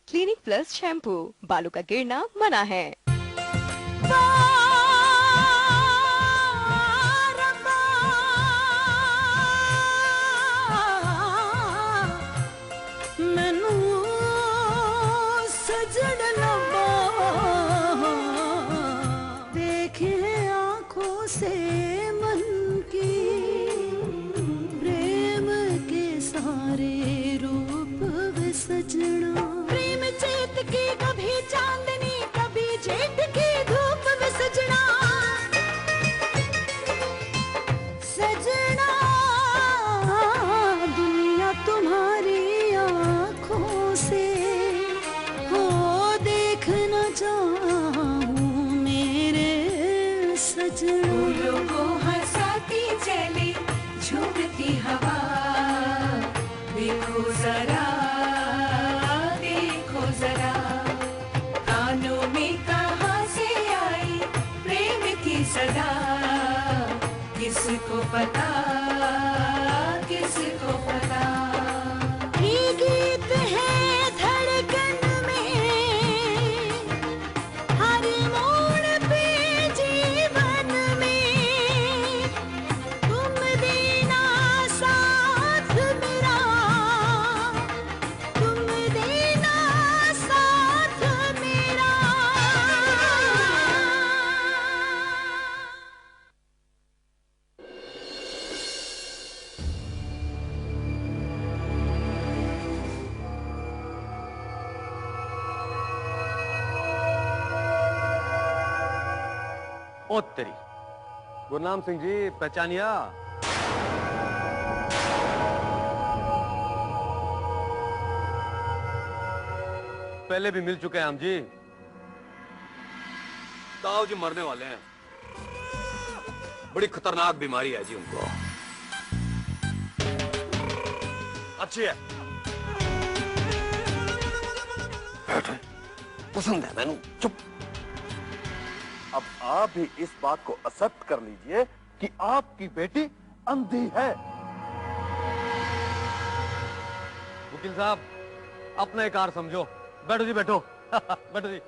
Clinic plus shampoo, बालों का गिरना मना है। से मन की प्रेम के सारे रूप वे सजना, प्रेम चेत की कभी चांदनी कभी जेठ की धूप वे सजना, सजना दुनिया तुम्हारी आँखों से हो देखना चाहूं मेरे सजना। फूलों को हंसाती चली झूमती हवा, देखो जरा देखो जरा, कानों में कहाँ से आई प्रेम की सदा, किसको पता किसको पता। ये गीत है धड़कन में हर मोड़ पे जीवन में, तुम देना साथ मेरा, तुम देना साथ मेरा। ओ तेरी, गुरनाम सिंह जी पहचानिया? पहले भी मिल चुके हैं हम जी। ताऊ जी मरने वाले हैं, बड़ी खतरनाक बीमारी है जी उनको। अच्छी है, बैठे, पसंद है मैनू। चुप। अब आप भी इस बात को एक्सेप्ट कर लीजिए कि आपकी बेटी अंधी है। वकील साहब, अपना एक कार समझो। बैठो जी बैठो। बैठो जी।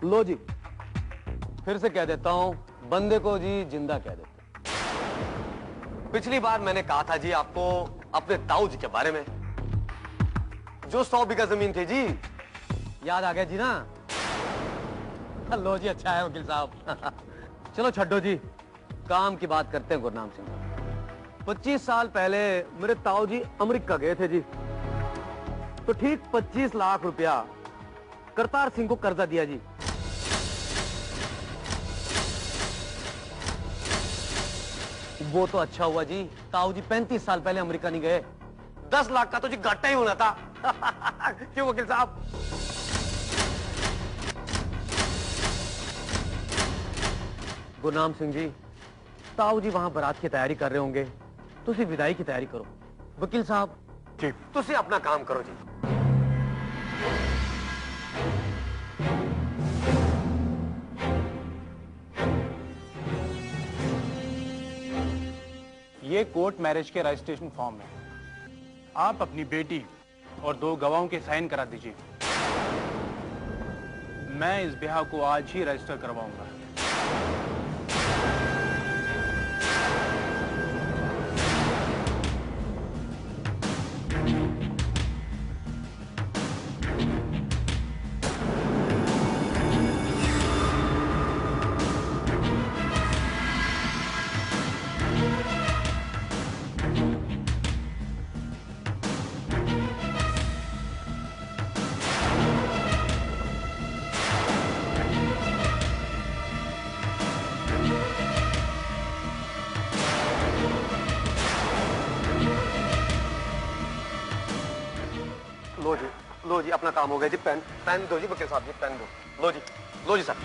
लो जी, फिर से कह देता हूं, बंदे को जी जिंदा कह देते। पिछली बार मैंने कहा था जी आपको अपने ताऊ जी के बारे में, जो 100 बीघा जमीन थी जी, याद आ गया जी ना? लो जी, अच्छा है वकील साहब। चलो छड्डो जी, काम की बात करते हैं गुरनाम सिंह। 25 साल पहले मेरे ताऊ जी अमेरिका गए थे जी, तो ठीक 25 लाख रुपया करतार सिंह को कर्जा दिया जी। वो तो अच्छा हुआ जी, ताऊ जी 35 साल पहले अमेरिका नहीं गए। 10 लाख का तो जी घाटा ही होना था। क्यों वकील साहब? गुरनाम सिंह जी, ताऊ जी वहां बारात की तैयारी कर रहे होंगे, तुसी विदाई की तैयारी करो। वकील साहब जी, तुसी अपना काम करो जी। ये कोर्ट मैरिज के रजिस्ट्रेशन फॉर्म है, आप अपनी बेटी और 2 गवाहों के साइन करा दीजिए। मैं इस ब्याह को आज ही रजिस्टर करवाऊंगा। लो जी, अपना काम हो गया जी। पेन दो जी वकील साहब जी, पेन दो। लो जी सर।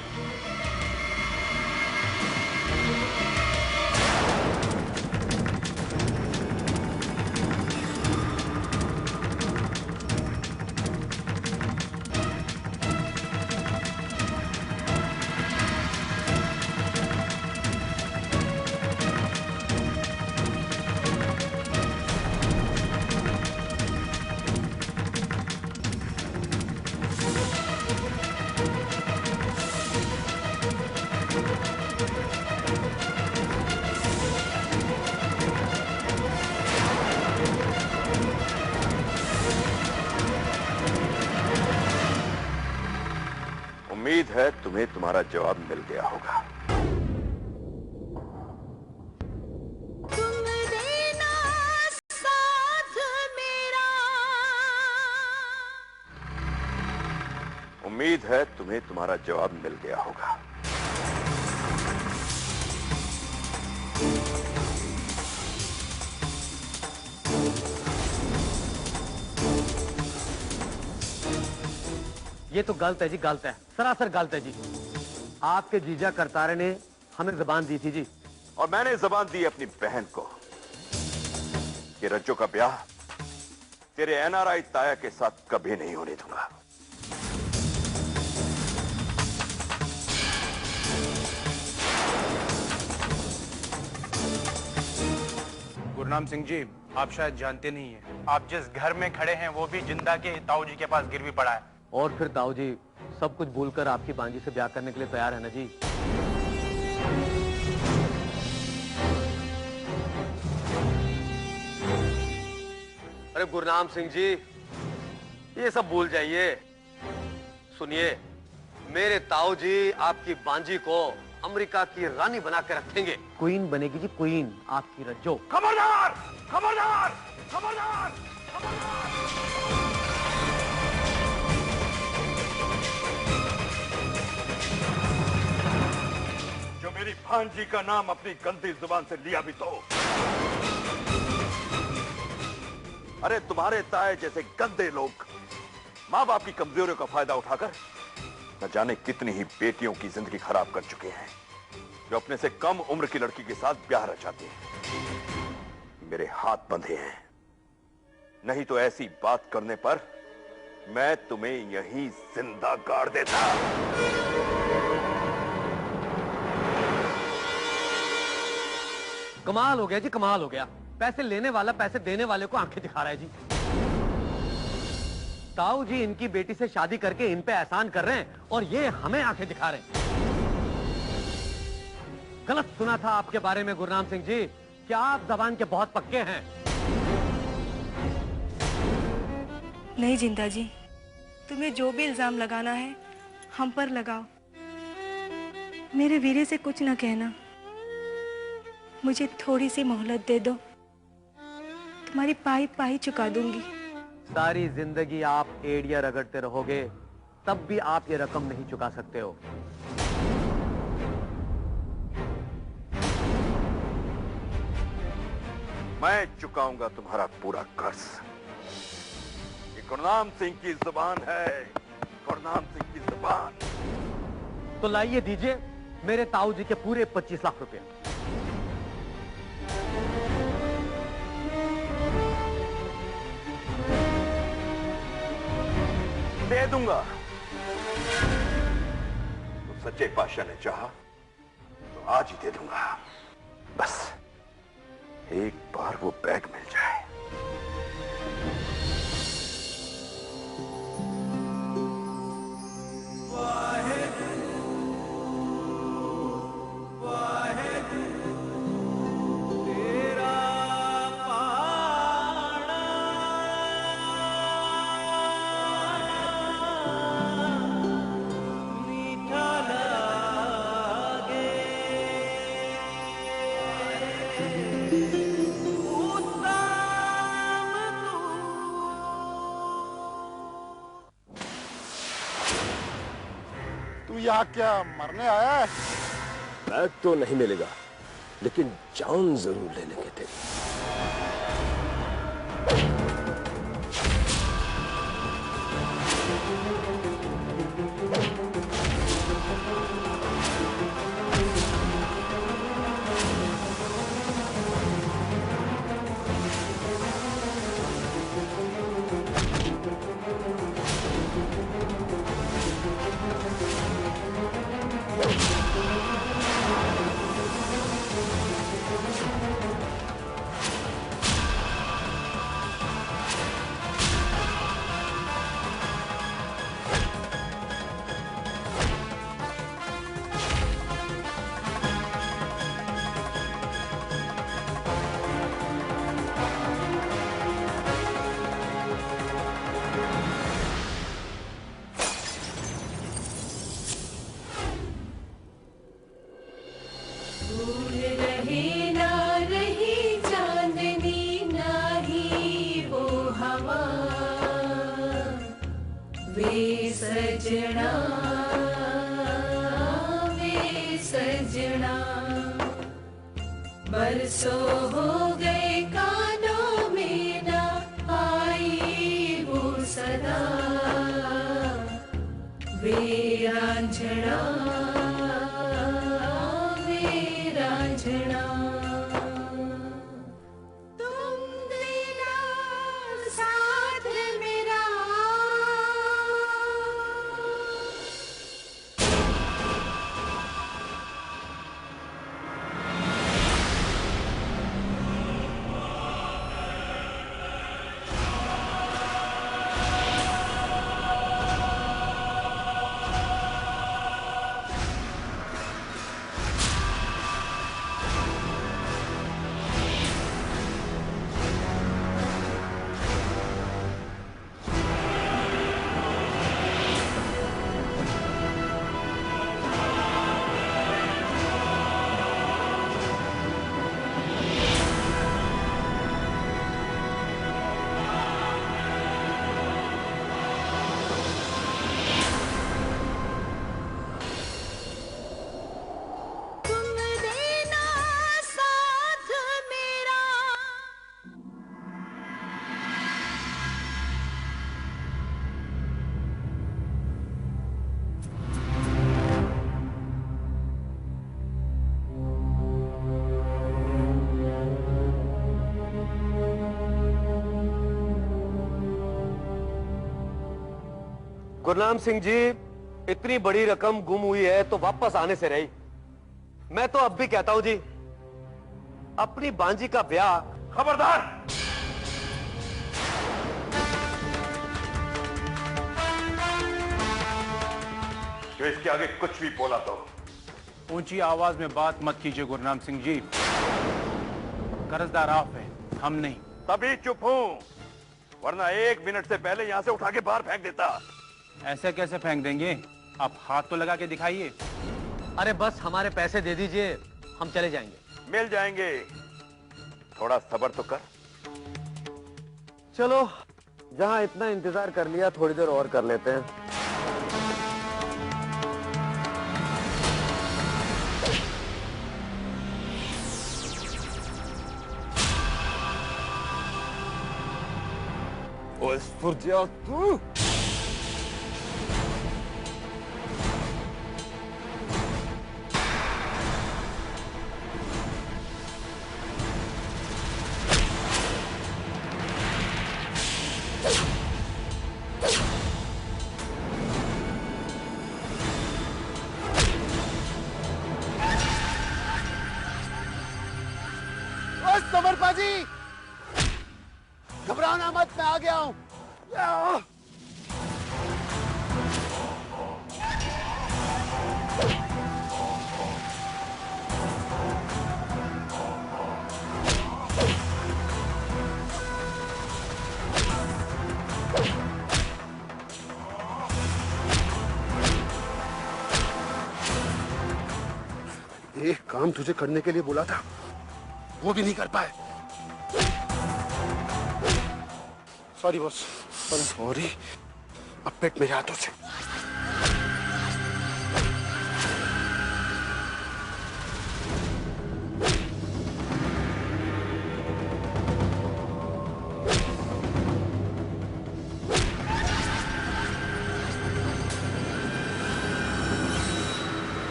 तुम्हें तुम्हारा जवाब मिल गया होगा। तुम देना साथ मेरा। उम्मीद है तुम्हें तुम्हारा जवाब मिल गया होगा। ये तो गलत है जी, गलत है, सरासर गलत है जी। आपके जीजा करतारे ने हमें जबान दी थी जी। और मैंने जबान दी अपनी बहन को कि रज्जो का ब्याह तेरे एनआरआई ताया के साथ कभी नहीं होने दूंगा। गुरनाम सिंह जी, आप शायद जानते नहीं हैं, आप जिस घर में खड़े हैं वो भी जिंदा के ताऊ जी के पास गिरवी पड़ा है। और फिर ताऊ जी सब कुछ भूलकर आपकी बांजी से ब्याह करने के लिए तैयार है ना जी? अरे गुरनाम सिंह जी, ये सब भूल जाइए। सुनिए, मेरे ताऊ जी आपकी बांजी को अमेरिका की रानी बना के रखेंगे। क्वीन बनेगी जी, क्वीन, आपकी रज्जो। खबरदार! खबरदार! खबरदार! खबरदार! जो मेरी भांजी का नाम अपनी गंदी जुबान से लिया भी तो। अरे तुम्हारे ताए जैसे गंदे लोग मां बाप की कमजोरियों का फायदा उठाकर न जाने कितनी ही बेटियों की जिंदगी खराब कर चुके हैं, जो अपने से कम उम्र की लड़की के साथ ब्याह रचाते हैं। मेरे हाथ बंधे हैं, नहीं तो ऐसी बात करने पर मैं तुम्हें यहीं जिंदा गाड़ देता। कमाल हो गया जी, कमाल हो गया। पैसे लेने वाला पैसे देने वाले को आंखें दिखा रहा है जी। ताऊ जी इनकी बेटी से शादी करके इन पे एहसान कर रहे हैं और ये हमें आंखें दिखा रहे हैं। गलत सुना था आपके बारे में गुरनाम सिंह जी। क्या आप जबान के बहुत पक्के हैं? नहीं जिंदा जी, तुम्हें जो भी इल्जाम लगाना है हम पर लगाओ। मेरे वीरे से कुछ ना कहना, मुझे थोड़ी सी मोहलत दे दो, तुम्हारी पाई पाई चुका दूंगी। सारी जिंदगी आप एड़िया रगड़ते रहोगे तब भी आप ये रकम नहीं चुका सकते हो। मैं चुकाऊंगा तुम्हारा पूरा कर्ज। ये गुरनाम सिंह की जुबान है, गुरनाम सिंह की जुबान। तो लाइए दीजिए मेरे ताऊ जी के पूरे 25 लाख रुपए। दे दूंगा। तो सच्चे पातशाह ने चाहा तो आज ही दे दूंगा। बस एक बार वो बैग मिल जाए। तू यहाँ क्या मरने आया है? बैग तो नहीं मिलेगा, लेकिन जान जरूर ले लेंगे तेरी। दूर रहे ना रही चांदनी नाही वो हवा वे सजना बरसों हो गए कानों में ना आई वो सदा वे रांझना तुम देना साथ मेरा गुरनाम सिंह जी, इतनी बड़ी रकम गुम हुई है तो वापस आने से रही। मैं तो अब भी कहता हूं जी, अपनी बांजी का ब्याह। खबरदार! जो इसके आगे कुछ भी बोला तो ऊंची आवाज में बात मत कीजिए गुरनाम सिंह जी। कर्जदार आप हैं, हम नहीं। तभी चुप हूं, वरना 1 मिनट से पहले यहां से उठा के बाहर फेंक देता। ऐसे कैसे फेंक देंगे? आप हाथ तो लगा के दिखाइए। अरे बस हमारे पैसे दे दीजिए, हम चले जाएंगे। मिल जाएंगे, थोड़ा सब्र तो कर। चलो, जहां इतना इंतजार कर लिया, थोड़ी देर और कर लेते हैं। ओए सुरजिया, तू समरपाजी, घबराना मत, मैं आ गया हूं। एक काम तुझे करने के लिए बोला था, वो भी नहीं कर पाए। Sorry boss, sorry. अब पेट मेरे हाथों से।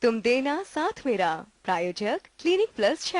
तुम देना साथ मेरा। प्रायोजक क्लिनिक प्लस।